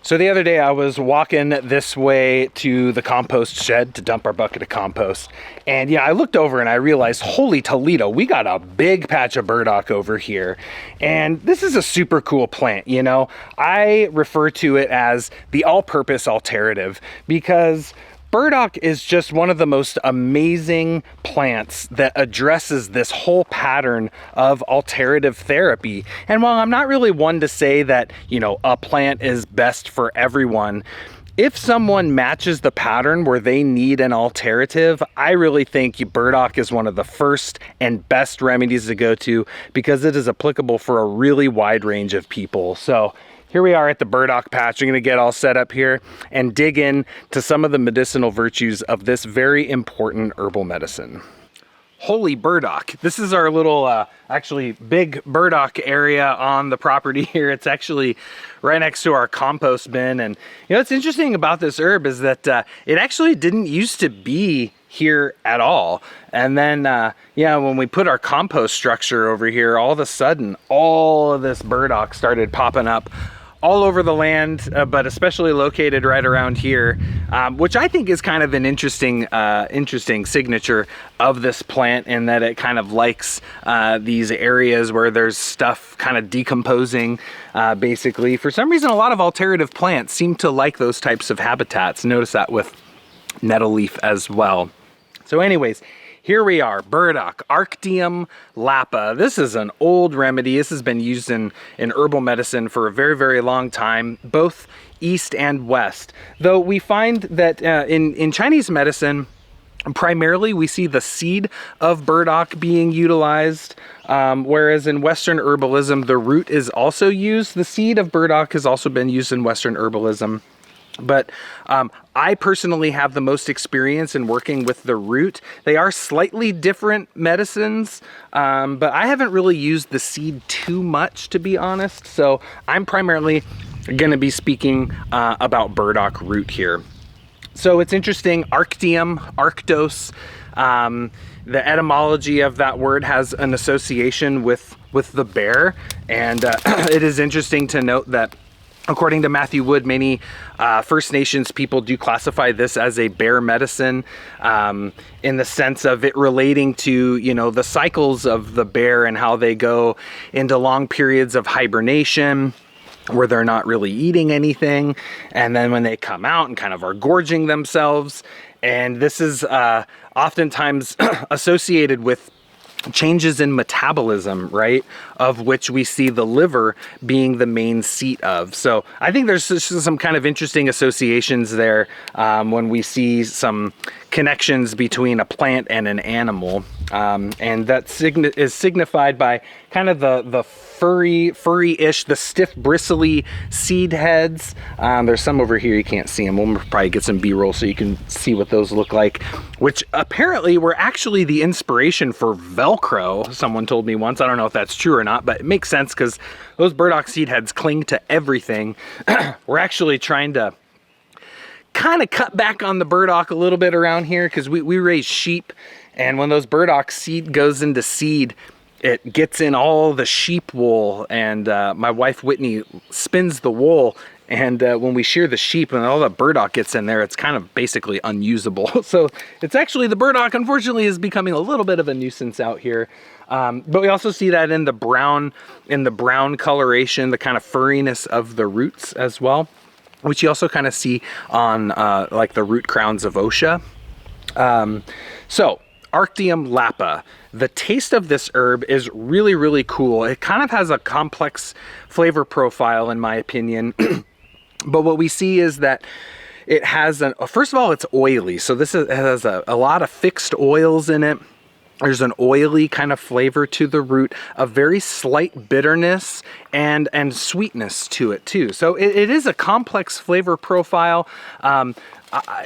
So the other day I was walking this way to the compost shed to dump our bucket of compost. And yeah, I looked over and I realized, holy Toledo, we got a big patch of burdock over here. And this is a super cool plant, you know. I refer to it as the all-purpose alterative because burdock is just one of the most amazing plants that addresses this whole pattern of alterative therapy. And while I'm not really one to say that, you know, a plant is best for everyone, if someone matches the pattern where they need an alterative, I really think burdock is one of the first and best remedies to go to because it is applicable for a really wide range of people. So here we are at the burdock patch. I'm gonna get all set up here and dig in to some of the medicinal virtues of this very important herbal medicine. Holy burdock. This is our little, actually big burdock area on the property here. It's actually right next to our compost bin. And you know, what's interesting about this herb is that it actually didn't used to be here at all. And then, yeah, when we put our compost structure over here, all of a sudden, all of this burdock started popping up all over the land, but especially located right around here, which I think is kind of an interesting signature of this plant in that it kind of likes these areas where there's stuff kind of decomposing, basically. For some reason, a lot of alterative plants seem to like those types of habitats. Notice that with nettle leaf as well. So anyways, here we are, burdock, Arctium lapa. This is an old remedy. This has been used in herbal medicine for a very, very long time, both east and west. Though we find that in Chinese medicine, primarily we see the seed of burdock being utilized, whereas in Western herbalism, the root is also used. The seed of burdock has also been used in Western herbalism. But I personally have the most experience in working with the root. They are slightly different medicines, but I haven't really used the seed too much, to be honest. So I'm primarily going to be speaking about burdock root here. So it's interesting, Arctium, Arctos, the etymology of that word has an association with the bear. And it is interesting to note that according to Matthew Wood, many First Nations people do classify this as a bear medicine in the sense of it relating to, you know, the cycles of the bear and how they go into long periods of hibernation where they're not really eating anything. And then when they come out and kind of are gorging themselves. And this is oftentimes associated with changes in metabolism, right? Of which we see the liver being the main seat of. So I think there's some kind of interesting associations there when we see some connections between a plant and an animal. And that is signified by kind of the furry-ish, the stiff, bristly seed heads. There's some over here, you can't see them. We'll probably get some B-roll so you can see what those look like, which apparently were actually the inspiration for Velcro, someone told me once. I don't know if that's true or not, but it makes sense because those burdock seed heads cling to everything. We're actually trying to kind of cut back on the burdock a little bit around here because we raise sheep, and when those burdock seed goes into seed, it gets in all the sheep wool, and my wife Whitney spins the wool, and when we shear the sheep and all the burdock gets in there, it's kind of basically unusable. So it's actually, the burdock unfortunately is becoming a little bit of a nuisance out here. But we also see that in the brown coloration, the kind of furriness of the roots as well, which you also kind of see on like the root crowns of Osha. So Arctium lapa. The taste of this herb is really, really cool. It kind of has a complex flavor profile in my opinion. But what we see is that it has first of all, it's oily. So this has a lot of fixed oils in it. There's an oily kind of flavor to the root, a very slight bitterness and sweetness to it too. So it is a complex flavor profile.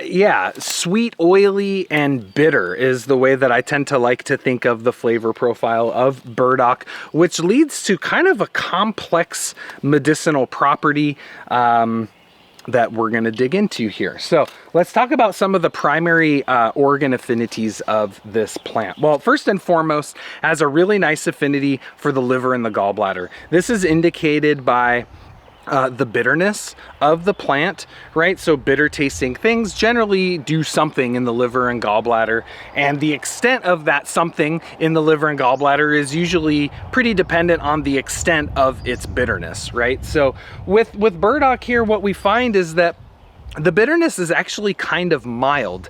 Yeah, sweet, oily, and bitter is the way that I tend to like to think of the flavor profile of burdock, which leads to kind of a complex medicinal property that we're going to dig into here. So let's talk about some of the primary organ affinities of this plant. Well, first and foremost, has a really nice affinity for the liver and the gallbladder. This is indicated by the bitterness of the plant, right? So bitter tasting things generally do something in the liver and gallbladder, and the extent of that something in the liver and gallbladder is usually pretty dependent on the extent of its bitterness, right? So with burdock here, what we find is that the bitterness is actually kind of mild.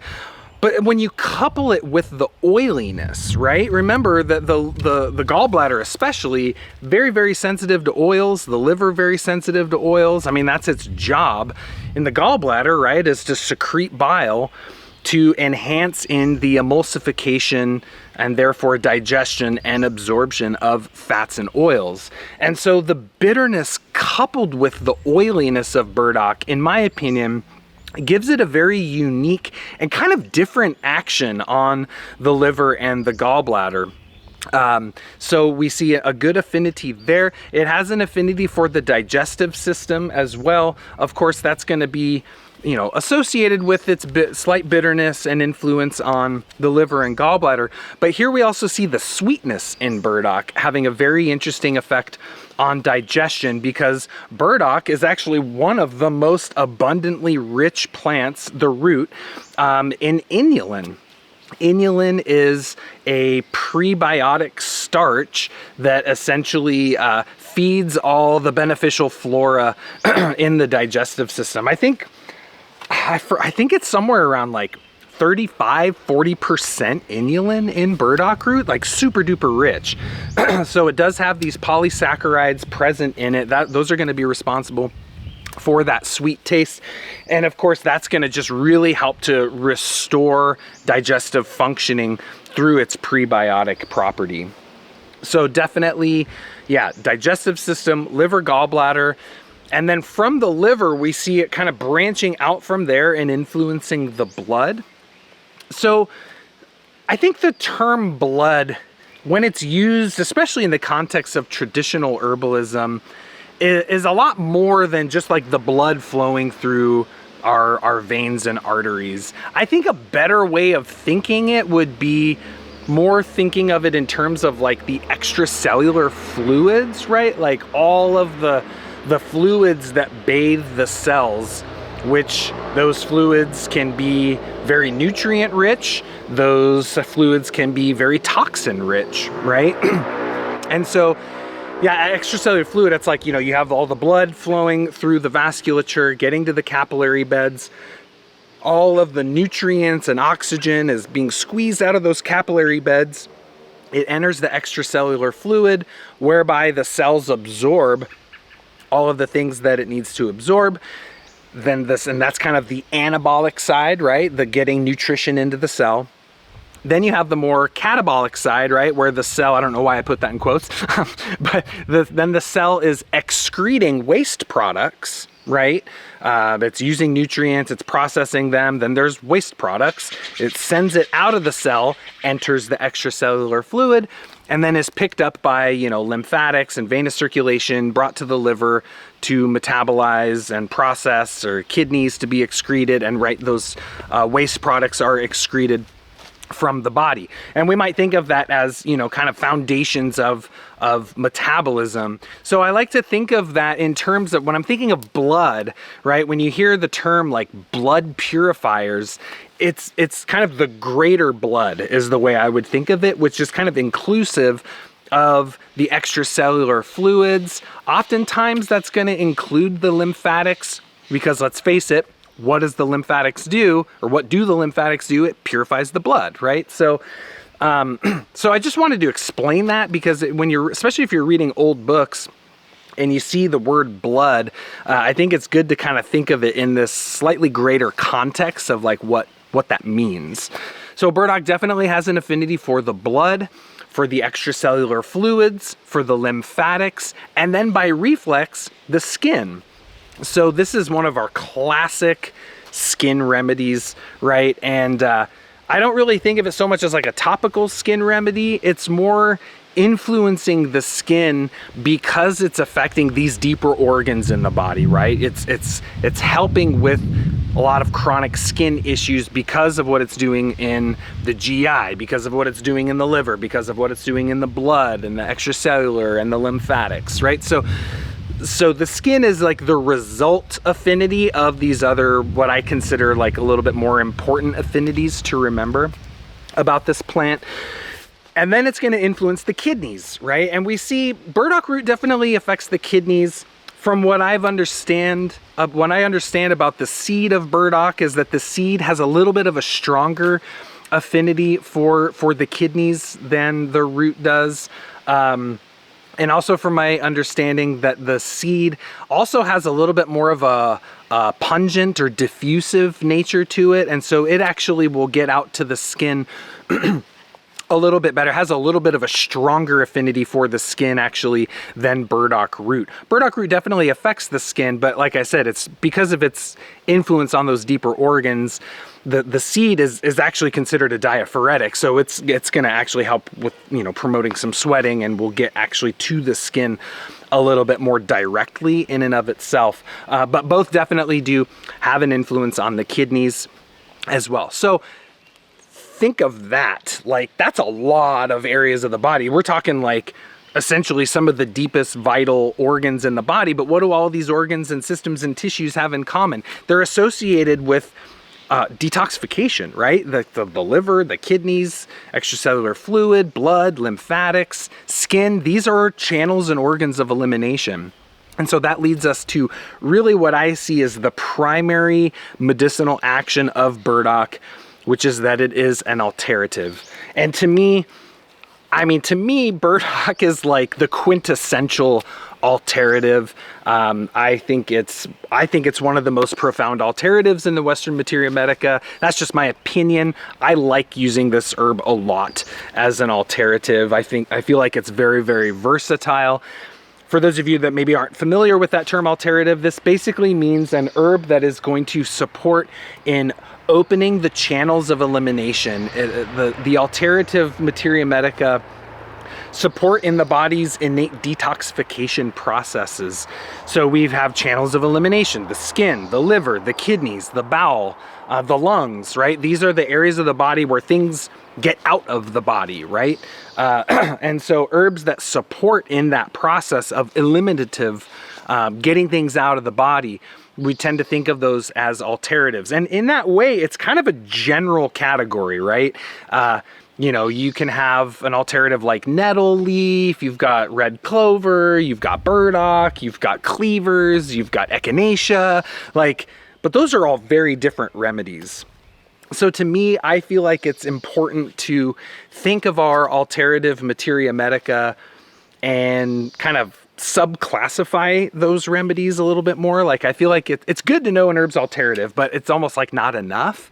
But when you couple it with the oiliness, right? Remember that the gallbladder especially, very, very sensitive to oils, the liver very sensitive to oils. I mean, that's its job in the gallbladder, right, is to secrete bile to enhance in the emulsification and therefore digestion and absorption of fats and oils. And so the bitterness coupled with the oiliness of burdock, in my opinion, gives it a very unique and kind of different action on the liver and the gallbladder. So we see a good affinity there. It has an affinity for the digestive system as well. Of course, that's going to be, you know, associated with its slight bitterness and influence on the liver and gallbladder. But here we also see the sweetness in burdock having a very interesting effect on digestion, because burdock is actually one of the most abundantly rich plants, the root, in inulin. Inulin is a prebiotic starch that essentially feeds all the beneficial flora in the digestive system. I think it's somewhere around like 35-40% inulin in burdock root, like super duper rich. So it does have these polysaccharides present in it. Those are going to be responsible for that sweet taste. And of course, that's going to just really help to restore digestive functioning through its prebiotic property. So definitely, yeah, digestive system, liver, gallbladder. And then from the liver, we see it kind of branching out from there and influencing the blood. So I think the term blood, when it's used, especially in the context of traditional herbalism, is a lot more than just like the blood flowing through our veins and arteries. I think a better way of thinking it would be more thinking of it in terms of like the extracellular fluids, right? Like all of the fluids that bathe the cells, which those fluids can be very nutrient rich. Those fluids can be very toxin rich, right? And so, yeah, extracellular fluid, it's like, you know, you have all the blood flowing through the vasculature, getting to the capillary beds. All of the nutrients and oxygen is being squeezed out of those capillary beds. It enters the extracellular fluid, whereby the cells absorb all of the things that it needs to absorb. And that's kind of the anabolic side, right? The getting nutrition into the cell. Then you have the more catabolic side, right? Where the cell, I don't know why I put that in quotes, but then the cell is excreting waste products, right? It's using nutrients, it's processing them. Then there's waste products. It sends it out of the cell, enters the extracellular fluid, and then is picked up by, you know, lymphatics and venous circulation, brought to the liver to metabolize and process, or kidneys to be excreted, and right, those waste products are excreted from the body. And we might think of that as, you know, kind of foundations of metabolism. So I like to think of that in terms of when I'm thinking of blood, right? When you hear the term like blood purifiers, it's kind of the greater blood is the way I would think of it, which is kind of inclusive of the extracellular fluids. Oftentimes that's going to include the lymphatics, because let's face it, what does the lymphatics do, or what do the lymphatics do? It purifies the blood, right? So I just wanted to explain that, because when you're, especially if you're reading old books and you see the word blood, I think it's good to kind of think of it in this slightly greater context of like what that means. So burdock definitely has an affinity for the blood, for the extracellular fluids, for the lymphatics, and then by reflex, the skin. So this is one of our classic skin remedies, right? And I don't really think of it so much as like a topical skin remedy. It's more influencing the skin because it's affecting these deeper organs in the body, right? It's helping with a lot of chronic skin issues because of what it's doing in the GI, because of what it's doing in the liver, because of what it's doing in the blood and the extracellular and the lymphatics, right? So So the skin is like the result affinity of these other, what I consider like a little bit more important affinities to remember about this plant. And then it's going to influence the kidneys, right? And we see burdock root definitely affects the kidneys. From what I understand about the seed of burdock is that the seed has a little bit of a stronger affinity for the kidneys than the root does. And also from my understanding that the seed also has a little bit more of a pungent or diffusive nature to it. And so it actually will get out to the skin a little bit better, has a little bit of a stronger affinity for the skin actually than burdock root. Burdock root definitely affects the skin, but like I said, it's because of its influence on those deeper organs. The seed is actually considered a diaphoretic, so it's going to actually help with, you know, promoting some sweating, and will get actually to the skin a little bit more directly in and of itself. But both definitely do have an influence on the kidneys as well. So think of that, like that's a lot of areas of the body. We're talking like essentially some of the deepest vital organs in the body, but what do all these organs and systems and tissues have in common? They're associated with detoxification, right? The liver, the kidneys, extracellular fluid, blood, lymphatics, skin. These are channels and organs of elimination. And so that leads us to really what I see as the primary medicinal action of burdock, which is that it is an alterative. And to me, burdock is like the quintessential alterative. I think it's one of the most profound alteratives in the Western Materia Medica. That's just my opinion. I like using this herb a lot as an alterative. I feel like it's very, very versatile. For those of you that maybe aren't familiar with that term alterative, this basically means an herb that is going to support in opening the channels of elimination. The alterative Materia Medica support in the body's innate detoxification processes. So we have channels of elimination: the skin, the liver, the kidneys, the bowel, the lungs, right? These are the areas of the body where things get out of the body, right? And so herbs that support in that process of eliminative, getting things out of the body, we tend to think of those as alteratives. And in that way, it's kind of a general category, right? You know, you can have an alterative like nettle leaf, you've got red clover, you've got burdock, you've got cleavers, you've got echinacea, but those are all very different remedies. So to me, I feel like it's important to think of our alterative Materia Medica and kind of subclassify those remedies a little bit more. Like, I feel like it's good to know an herb's alterative, but it's almost like not enough.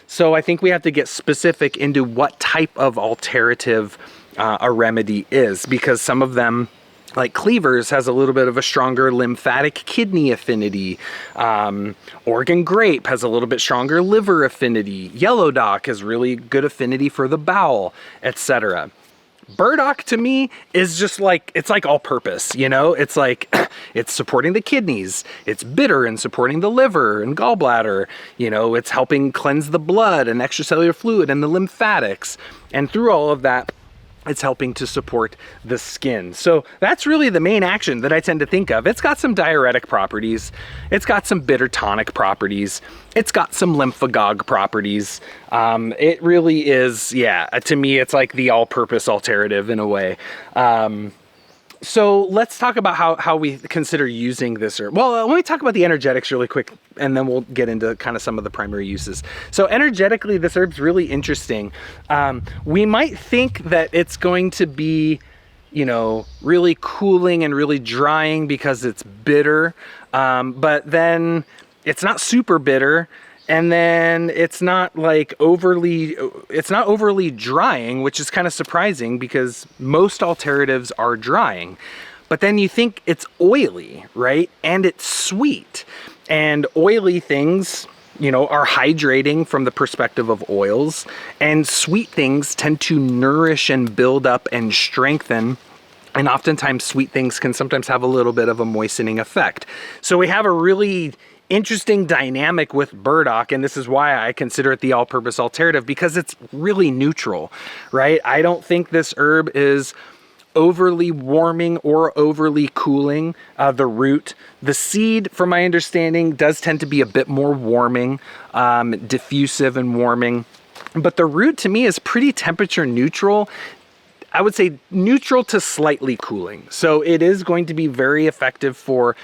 So I think we have to get specific into what type of alterative a remedy is, because some of them, like cleavers, has a little bit of a stronger lymphatic kidney affinity. Oregon grape has a little bit stronger liver affinity. Yellow dock has really good affinity for the bowel, etc. Burdock to me is just like, it's like all purpose, you know? It's like, it's supporting the kidneys, it's bitter and supporting the liver and gallbladder, you know, it's helping cleanse the blood and extracellular fluid and the lymphatics. And through all of that, it's helping to support the skin. So that's really the main action that I tend to think of. It's got some diuretic properties. It's got some bitter tonic properties. It's got some lymphagogue properties. It really is, yeah, to me, it's like the all-purpose alterative in a way. So let's talk about how we consider using this herb. Well, let me talk about the energetics really quick, and then we'll get into kind of some of the primary uses. So energetically, this herb's really interesting. We might think that it's going to be, you know, really cooling and really drying because it's bitter, but then it's not super bitter. And then it's not like overly drying, which is kind of surprising because most alternatives are drying. But then you think it's oily, right? And it's sweet. And oily things, you know, are hydrating from the perspective of oils. And sweet things tend to nourish and build up and strengthen. And oftentimes sweet things can sometimes have a little bit of a moistening effect. So we have a really interesting dynamic with burdock, and this is why I consider it the all-purpose alterative, because it's really neutral, right? I don't think this herb is overly warming or overly cooling the root. The seed, from my understanding, does tend to be a bit more warming, diffusive and warming. But the root to me is pretty temperature neutral. I would say neutral to slightly cooling. So it is going to be very effective for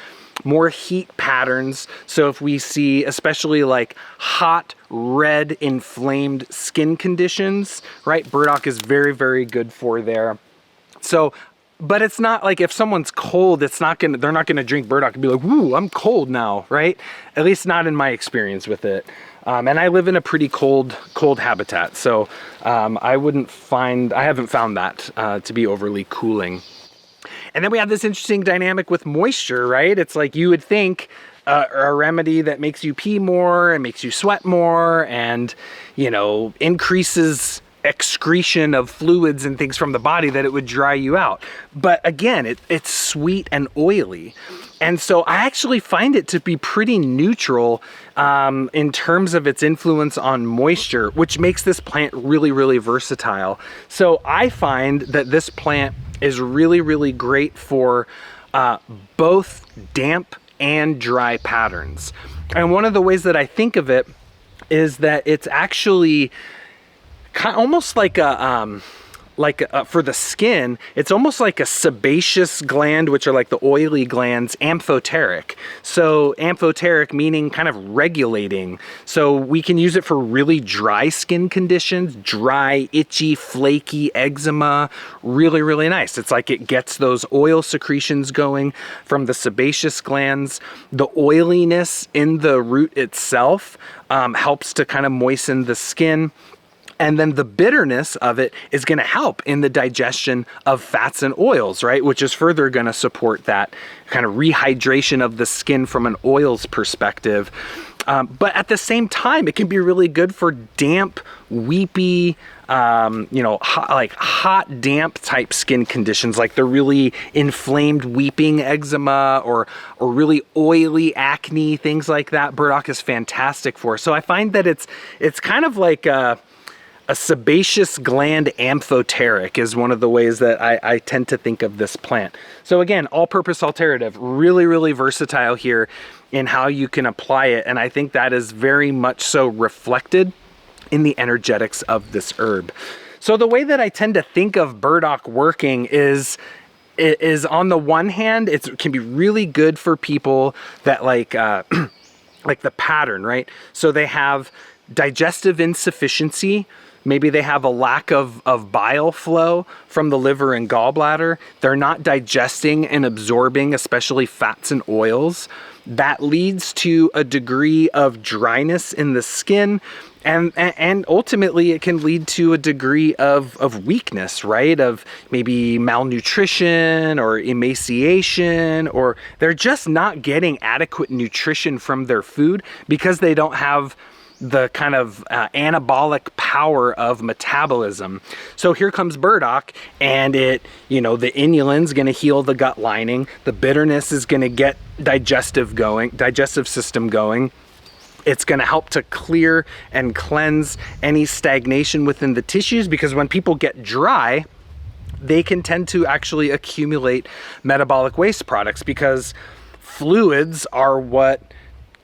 more heat patterns. So if we see especially like hot, red, inflamed skin conditions, right? Burdock is very, very good for there. So, but it's not like if someone's cold, they're not gonna drink Burdock and be like, woo, I'm cold now, right? At least not in my experience with it. And I live in a pretty cold habitat. So I haven't found that to be overly cooling. And then we have this interesting dynamic with moisture, right? It's like you would think a remedy that makes you pee more and makes you sweat more and, you know, increases excretion of fluids and things from the body, that it would dry you out. But again, it's sweet and oily. And so I actually find it to be pretty neutral in terms of its influence on moisture, which makes this plant really, really versatile. So I find that this plant is really, really great for both damp and dry patterns. And one of the ways that I think of it is that it's actually almost like for the skin, it's almost like a sebaceous gland, which are like the oily glands, amphoteric. So amphoteric meaning kind of regulating. So we can use it for really dry skin conditions, dry, itchy, flaky eczema, really, really nice. It's like it gets those oil secretions going from the sebaceous glands. The oiliness in the root itself helps to kind of moisten the skin. And then the bitterness of it is going to help in the digestion of fats and oils, right? Which is further going to support that kind of rehydration of the skin from an oils perspective. But at the same time, it can be really good for damp, weepy, hot, damp type skin conditions, like the really inflamed weeping eczema or really oily acne, things like that. Burdock is fantastic for. So I find that it's kind of like a sebaceous gland amphoteric is one of the ways that I tend to think of this plant. So again, all-purpose alterative, really, really versatile here in how you can apply it. And I think that is very much so reflected in the energetics of this herb. So the way that I tend to think of Burdock working is on the one hand, it can be really good for people that like the pattern, right? So they have digestive insufficiency. Maybe they have a lack of bile flow from the liver and gallbladder. They're not digesting and absorbing, especially fats and oils. That leads to a degree of dryness in the skin. And ultimately it can lead to a degree of weakness, right? Of maybe malnutrition or emaciation, or they're just not getting adequate nutrition from their food because they don't have the kind of anabolic power of metabolism. So here comes Burdock, and the inulin's going to heal the gut lining. The bitterness is going to get digestive system going. It's going to help to clear and cleanse any stagnation within the tissues, because when people get dry, they can tend to actually accumulate metabolic waste products, because fluids are what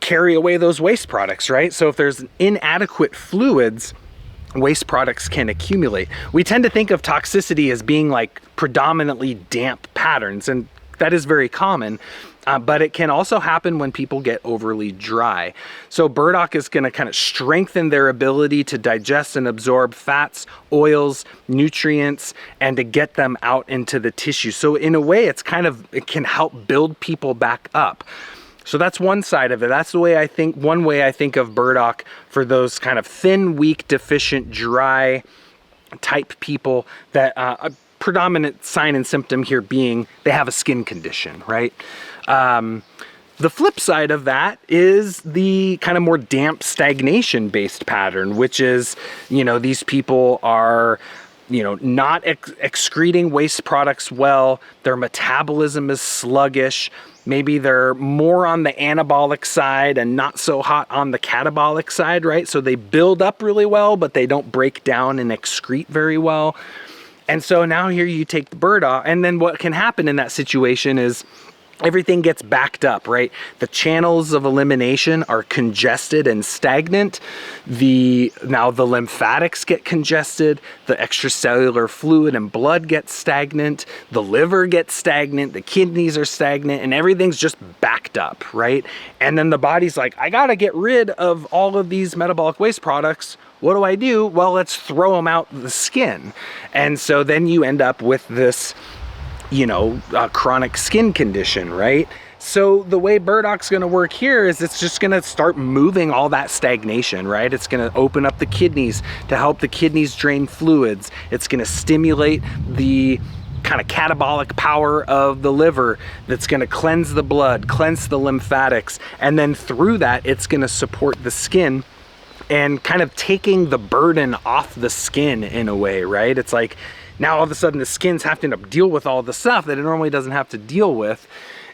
carry away those waste products, right? So if there's inadequate fluids, waste products can accumulate. We tend to think of toxicity as being like predominantly damp patterns, and that is very common, but it can also happen when people get overly dry. So Burdock is going to kind of strengthen their ability to digest and absorb fats, oils, nutrients, and to get them out into the tissue. So in a way, it can help build people back up. So that's one side of it. That's one way I think of Burdock for those kind of thin, weak, deficient, dry type people that a predominant sign and symptom here being they have a skin condition, right? The flip side of that is the kind of more damp stagnation based pattern, which is, these people are not excreting waste products well. Their metabolism is sluggish. Maybe they're more on the anabolic side and not so hot on the catabolic side, right? So they build up really well, but they don't break down and excrete very well. And so now here you take the burdock, and then what can happen in that situation is everything gets backed up, right? The channels of elimination are congested and stagnant. Now the lymphatics get congested, the extracellular fluid and blood gets stagnant, the liver gets stagnant, the kidneys are stagnant, and everything's just backed up, right? And then the body's like, I gotta get rid of all of these metabolic waste products. What do? Well, let's throw them out the skin. And so then you end up with this, chronic skin condition, right? So the way burdock's going to work here is it's just going to start moving all that stagnation, right? It's going to open up the kidneys to help the kidneys drain fluids. It's going to stimulate the kind of catabolic power of the liver that's going to cleanse the blood, cleanse the lymphatics, and then through that, it's going to support the skin and kind of taking the burden off the skin in a way, right? It's like, now all of a sudden the skin's having to deal with all the stuff that it normally doesn't have to deal with.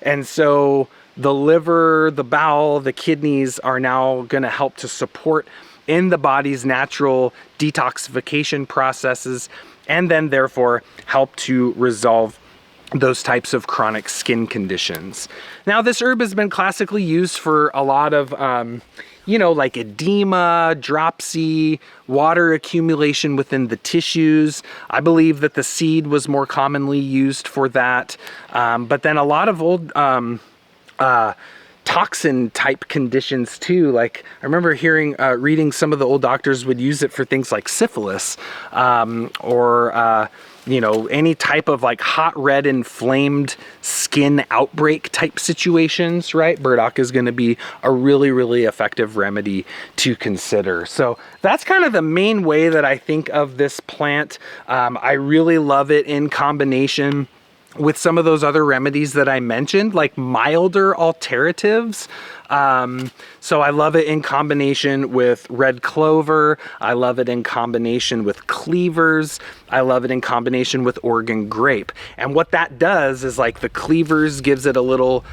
And so the liver, the bowel, the kidneys are now going to help to support in the body's natural detoxification processes, and then therefore help to resolve those types of chronic skin conditions. Now, this herb has been classically used for a lot of like edema, dropsy, water accumulation within the tissues. I believe that the seed was more commonly used for that. But then a lot of old toxin type conditions too. Like I remember reading some of the old doctors would use it for things like syphilis, or any type of like hot, red, inflamed skin outbreak type situations, right? Burdock is going to be a really, really effective remedy to consider. So that's kind of the main way that I think of this plant. I really love it in combination with some of those other remedies that I mentioned, like milder alternatives. So I love it in combination with red clover. I love it in combination with cleavers. I love it in combination with Oregon grape. And what that does is, like, the cleavers gives a little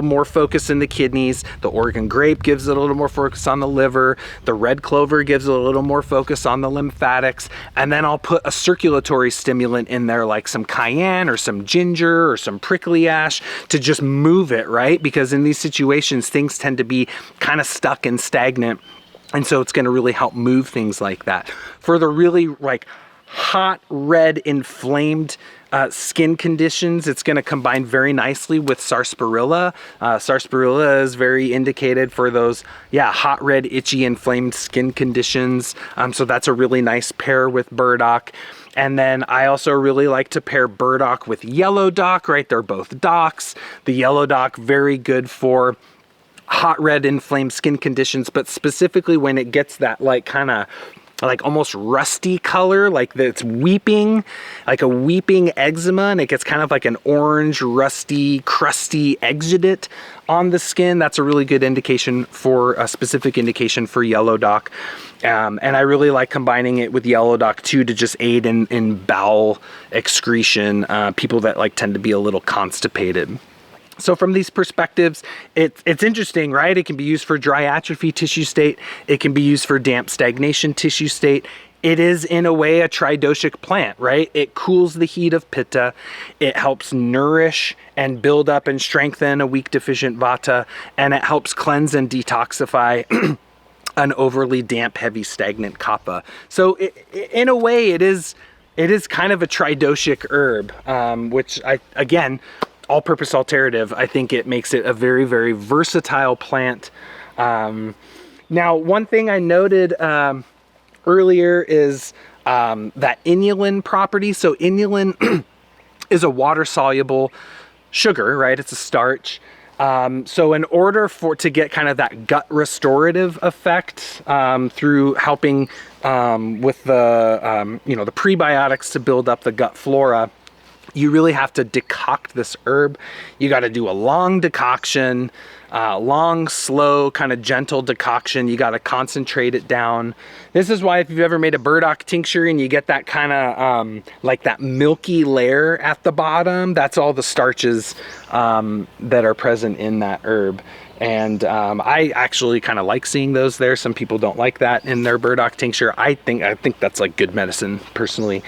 more focus in the kidneys. The Oregon grape gives it a little more focus on the liver. The red clover gives it a little more focus on the lymphatics. And then I'll put a circulatory stimulant in there, like some cayenne or some ginger or some prickly ash, to just move it, right? Because in these situations, things tend to be kind of stuck and stagnant. And so it's going to really help move things like that. For the really like hot, red, inflamed skin conditions, it's going to combine very nicely with sarsaparilla. Sarsaparilla is very indicated for those, hot, red, itchy, inflamed skin conditions. So that's a really nice pair with burdock. And then I also really like to pair burdock with yellow dock, right? They're both docks. The yellow dock, very good for hot, red, inflamed skin conditions, but specifically when it gets that like kind of like almost rusty color, like it's weeping, like a weeping eczema, and it gets kind of like an orange, rusty, crusty exudate on the skin. That's a really good indication for a specific indication for yellow dock. And I really like combining it with yellow dock too, to just aid in bowel excretion, people that like tend to be a little constipated. So from these perspectives, it's interesting, right? It can be used for dry atrophy tissue state. It can be used for damp stagnation tissue state. It is, in a way, a tridoshic plant, right? It cools the heat of pitta. It helps nourish and build up and strengthen a weak, deficient vata. And it helps cleanse and detoxify an overly damp, heavy, stagnant kapha. So in a way, it is kind of a tridoshic herb, which again, all-purpose alterative, I think it makes it a very, very versatile plant. Now, one thing I noted earlier is that inulin property. So inulin is a water-soluble sugar, right? It's a starch. So in order to get kind of that gut restorative effect through helping with the the prebiotics to build up the gut flora, You really have to decoct this herb. You got to do a long decoction, long, slow, kind of gentle decoction. You got to concentrate it down. This is why if you've ever made a burdock tincture and you get that kind of like that milky layer at the bottom, that's all the starches that are present in that herb. And I actually kind of like seeing those there. Some people don't like that in their burdock tincture. I think that's like good medicine personally.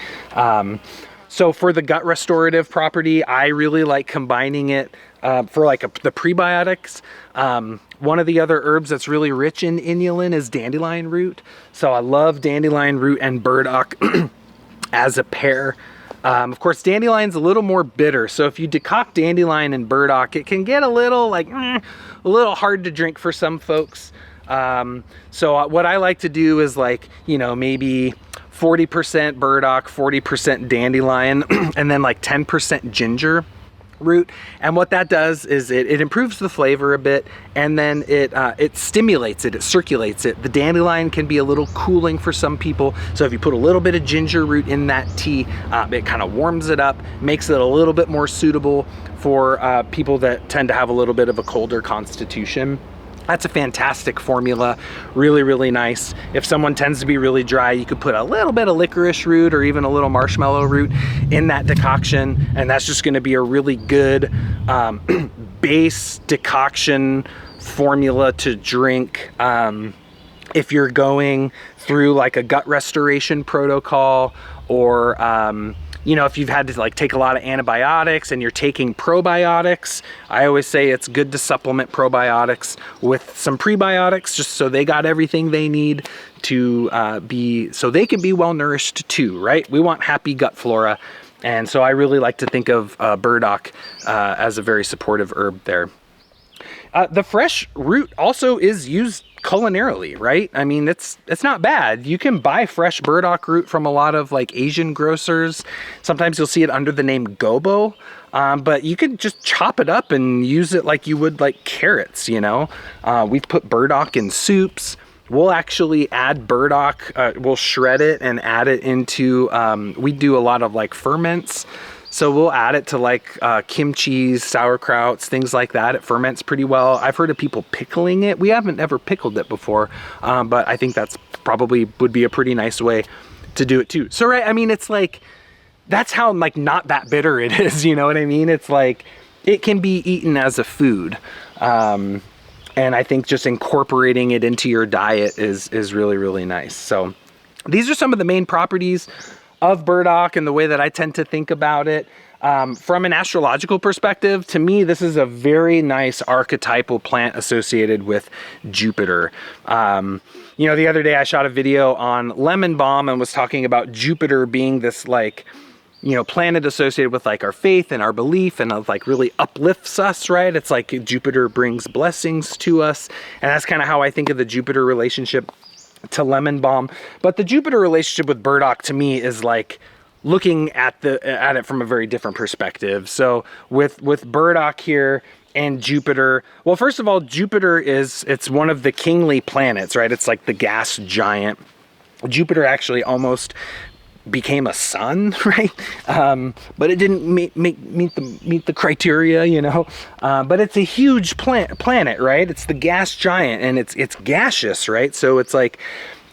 So for the gut restorative property, I really like combining it for like the prebiotics. One of the other herbs that's really rich in inulin is dandelion root. So I love dandelion root and burdock as a pair. Of course, dandelion's a little more bitter. So if you decoct dandelion and burdock, it can get a little like a little hard to drink for some folks. So what I like to do is like, you know, maybe 40% burdock, 40% dandelion, and then like 10% ginger root. And what that does is it improves the flavor a bit, and then it stimulates it, it circulates it. The dandelion can be a little cooling for some people. So if you put a little bit of ginger root in that tea, it kind of warms it up, makes it a little bit more suitable for people that tend to have a little bit of a colder constitution. That's a fantastic formula, really, really nice. If someone tends to be really dry, you could put a little bit of licorice root or even a little marshmallow root in that decoction, and that's just gonna be a really good base decoction formula to drink. If you're going through like a gut restoration protocol, or you know, if you've had to like take a lot of antibiotics and you're taking probiotics, I always say it's good to supplement probiotics with some prebiotics, just so they got everything they need to so they can be well nourished too, right? We want happy gut flora. And so I really like to think of burdock as a very supportive herb there. The fresh root also is used culinarily, right? I mean, it's not bad. You can buy fresh burdock root from a lot of like Asian grocers. Sometimes you'll see it under the name gobo, but you could just chop it up and use it like you would like carrots, you know? We've put burdock in soups. We'll actually add burdock, we'll shred it and add it into, we do a lot of like ferments. So we'll add it to like kimchi, sauerkrauts, things like that. It ferments pretty well. I've heard of people pickling it. We haven't ever pickled it before, but I think that's probably would be a pretty nice way to do it too. So, right, I mean, it's like, that's how like not that bitter it is, you know what I mean? It's like, it can be eaten as a food. And I think just incorporating it into your diet is really, really nice. So these are some of the main properties of burdock and the way that I tend to think about it. From an astrological perspective, to me, this is a very nice archetypal plant associated with Jupiter. You know, the other day I shot a video on lemon balm and was talking about Jupiter being this like, you know, planet associated with like our faith and our belief, and like really uplifts us, right? It's like Jupiter brings blessings to us. And that's kind of how I think of the Jupiter relationship to lemon balm. But the Jupiter relationship with burdock to me is like looking at it from a very different perspective. So with burdock here and Jupiter, well, first of all, Jupiter it's one of the kingly planets, right? It's like the gas giant. Jupiter actually almost became a sun, right? But it didn't meet the criteria, you know. But it's a huge planet, right? It's the gas giant, and it's gaseous, right? So it's like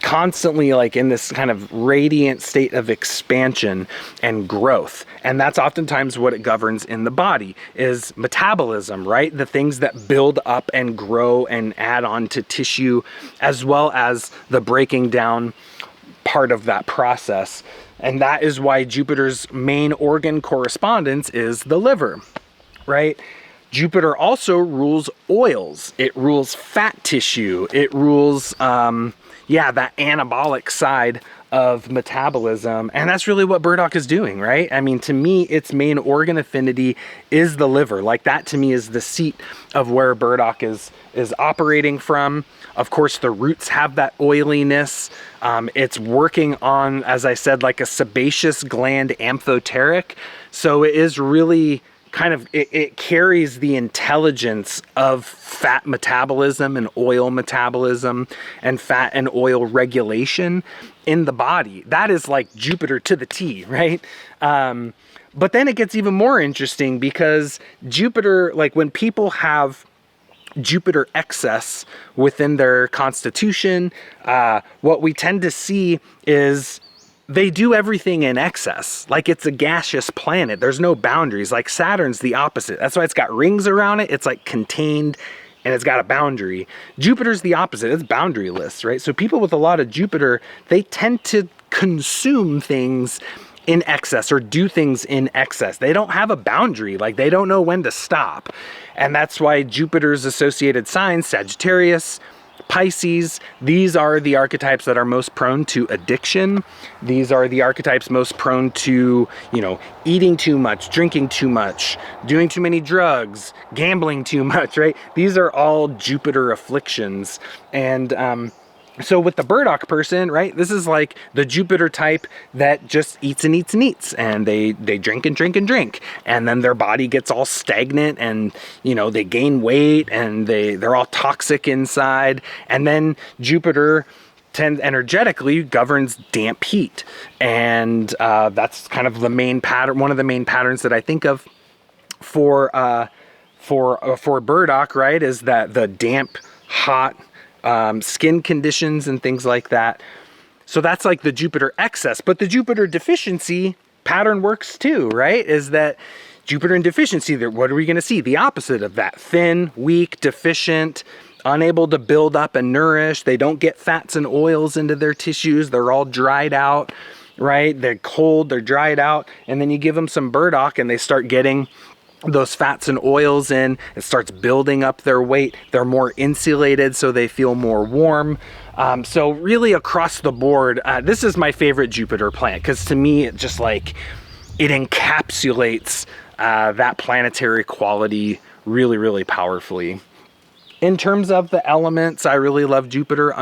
constantly like in this kind of radiant state of expansion and growth. And that's oftentimes what it governs in the body is metabolism, right? The things that build up and grow and add on to tissue, as well as the breaking down part of that process. And that is why Jupiter's main organ correspondence is the liver, right? Jupiter also rules oils. It rules fat tissue. It rules, that anabolic side of metabolism. And that's really what burdock is doing, right? I mean, to me, its main organ affinity is the liver. Like that to me is the seat of where burdock is operating from. Of course, the roots have that oiliness. It's working on, as I said, like a sebaceous gland amphoteric. So it is really kind of, it carries the intelligence of fat metabolism and oil metabolism and fat and oil regulation in the body. That is like Jupiter to the T, right? But then it gets even more interesting because Jupiter, like when people have Jupiter excess within their constitution, what we tend to see is they do everything in excess. Like it's a gaseous planet. There's no boundaries. Like Saturn's the opposite. That's why it's got rings around it. It's like contained and it's got a boundary. Jupiter's the opposite. It's boundaryless, right? So people with a lot of Jupiter, they tend to consume things in excess or do things in excess. They don't have a boundary. Like they don't know when to stop. And that's why Jupiter's associated signs, Sagittarius, Pisces, these are the archetypes that are most prone to addiction. These are the archetypes most prone to, you know, eating too much, drinking too much, doing too many drugs, gambling too much, right? These are all Jupiter afflictions. And so with the Burdock person, right, this is like the Jupiter type that just eats and eats and eats, and they drink and drink and drink, and then their body gets all stagnant, and you know, they gain weight, and they're all toxic inside. And then Jupiter energetically governs damp heat, and that's kind of the main pattern, one of the main patterns that I think of for Burdock, right, is that the damp, hot skin conditions and things like that. So that's like the Jupiter excess, but the Jupiter deficiency pattern works too, right? Is that Jupiter in deficiency, what are we going to see? The opposite of that: thin, weak, deficient, unable to build up and nourish. They don't get fats and oils into their tissues. They're all dried out, right? They're cold, they're dried out. And then you give them some Burdock and they start getting those fats and oils in. It starts building up their weight. They're more insulated, so they feel more warm. So really across the board, this is my favorite Jupiter plant, because to me, it just like, it encapsulates that planetary quality really, really powerfully. In terms of the elements, I really love Jupiter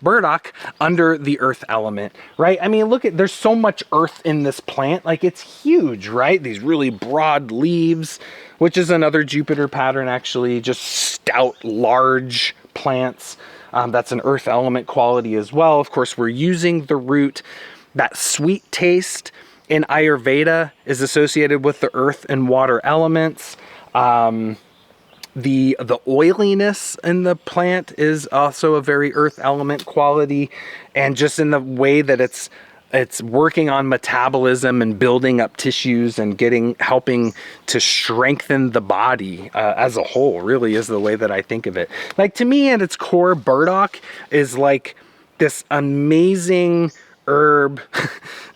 Burdock under the earth element, right? I mean, look at, there's so much earth in this plant. Like, it's huge, right? These really broad leaves, which is another Jupiter pattern, actually, just stout, large plants. That's an earth element quality as well. Of course, we're using the root. That sweet taste in Ayurveda is associated with the earth and water elements. The oiliness in the plant is also a very earth element quality, and just in the way that it's working on metabolism and building up tissues and helping to strengthen the body as a whole, really is the way that I think of it. Like, to me, at its core, Burdock is like this amazing herb.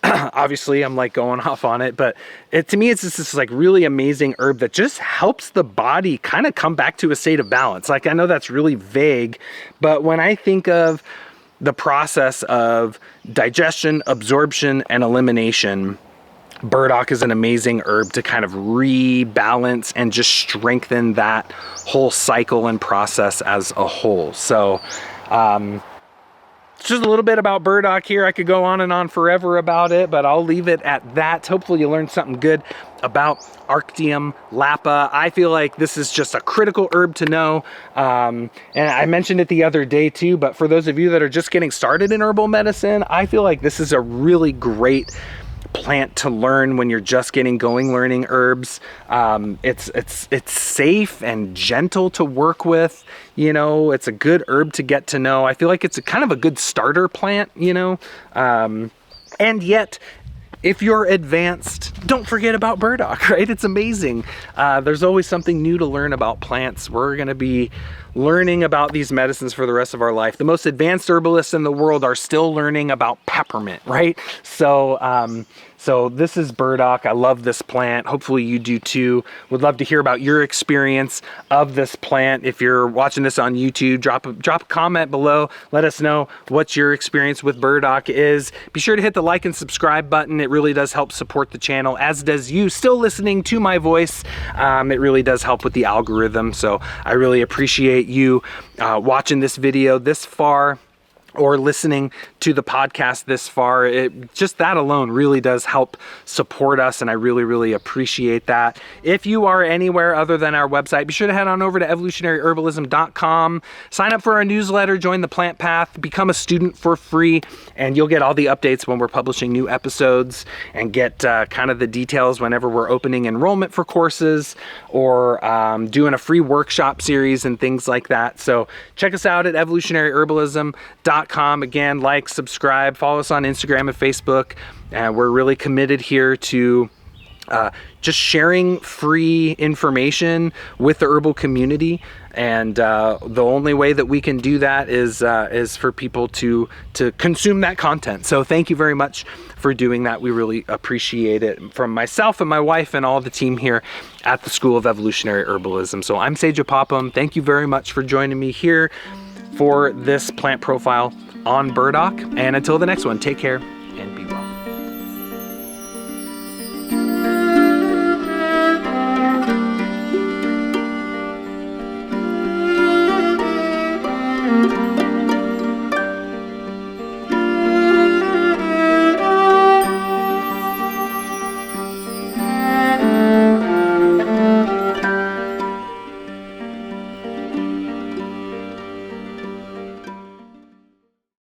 Obviously, I'm like going off on it, but to me, it's just this like really amazing herb that just helps the body kind of come back to a state of balance. Like, I know that's really vague, but when I think of the process of digestion, absorption, and elimination, Burdock is an amazing herb to kind of rebalance and just strengthen that whole cycle and process as a whole. So, just a little bit about Burdock here. I could go on and on forever about it, but I'll leave it at that. Hopefully you learned something good about Arctium Lapa. I feel like this is just a critical herb to know. And I mentioned it the other day too, but for those of you that are just getting started in herbal medicine, I feel like this is a really great plant to learn when you're just getting going learning herbs. It's safe and gentle to work with. You know, it's a good herb to get to know. I feel like it's a kind of a good starter plant, you know, and yet if you're advanced, don't forget about Burdock, right? It's amazing. There's always something new to learn about plants. We're going to be learning about these medicines for the rest of our life. The most advanced herbalists in the world are still learning about peppermint, right? So this is Burdock. I love this plant. Hopefully you do too. Would love to hear about your experience of this plant. If you're watching this on YouTube, drop a comment below. Let us know what your experience with Burdock is. Be sure to hit the like and subscribe button. It really does help support the channel, as does you still listening to my voice. It really does help with the algorithm. So I really appreciate you watching this video this far. or listening to the podcast this far. Just that alone really does help support us, and I really, really appreciate that. If you are anywhere other than our website, be sure to head on over to evolutionaryherbalism.com, sign up for our newsletter, join the Plant Path, become a student for free, and you'll get all the updates when we're publishing new episodes and get kind of the details whenever we're opening enrollment for courses or doing a free workshop series and things like that. So check us out at evolutionaryherbalism.com. Again, like, subscribe, follow us on Instagram and Facebook. We're really committed here to just sharing free information with the herbal community, and the only way that we can do that is for people to consume that content. So thank you very much for doing that. We really appreciate it from myself and my wife and all the team here at the School of Evolutionary Herbalism. So I'm Seja Popham. Thank you very much for joining me here for this plant profile on burdock, and until the next one, take care.